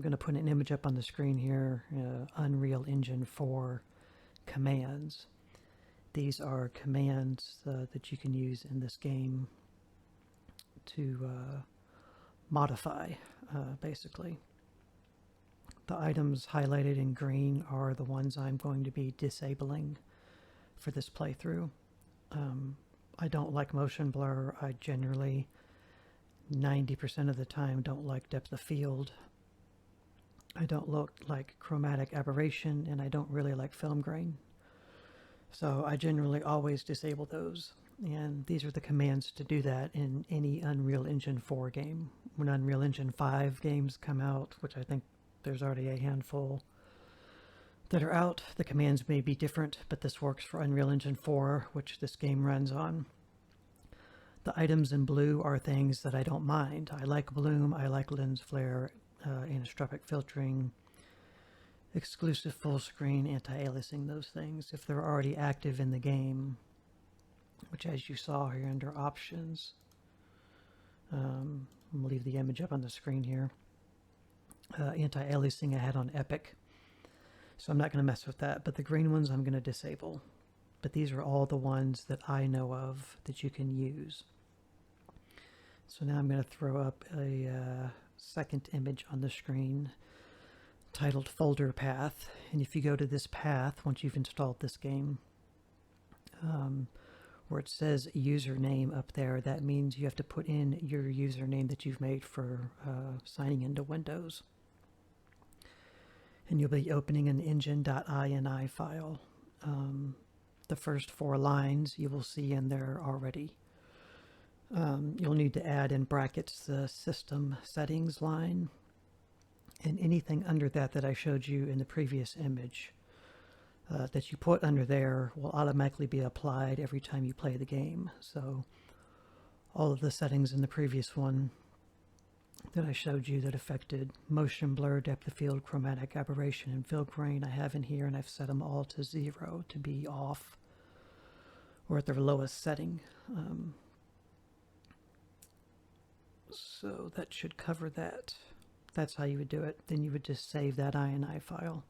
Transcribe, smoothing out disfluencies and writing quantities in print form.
going to put an image up on the screen here, Unreal Engine 4 commands. These are commands that you can use in this game to modify, basically. The items highlighted in green are the ones I'm going to be disabling for this playthrough. I don't like motion blur. I generally, 90% of the time, don't like depth of field. I don't like chromatic aberration, and I don't really like film grain. So I generally always disable those. And these are the commands to do that in any Unreal Engine 4 game. When Unreal Engine 5 games come out, which I think there's already a handful that are out, the commands may be different, but this works for Unreal Engine 4, which this game runs on. The items in blue are things that I don't mind. I like bloom, I like lens flare, anisotropic filtering, exclusive full screen, anti-aliasing, those things. If they're already active in the game, which as you saw here under options, I'm going to leave the image up on the screen here. Anti-aliasing I had on Epic, so I'm not going to mess with that, but the green ones I'm going to disable. But these are all the ones that I know of that you can use. So now I'm going to throw up a second image on the screen titled folder path, and if you go to this path once you've installed this game, where it says username up there, that means you have to put in your username that you've made for signing into Windows. And you'll be opening an engine.ini file. The first 4 lines you will see in there already. You'll need to add in brackets the system settings line, and anything under that I showed you in the previous image that you put under there will automatically be applied every time you play the game. So all of the settings in the previous one that I showed you that affected motion blur, depth of field, chromatic aberration, and film grain I have in here, and I've set them all to 0 to be off or at their lowest setting. So that should cover that. That's how you would do it. Then you would just save that INI file.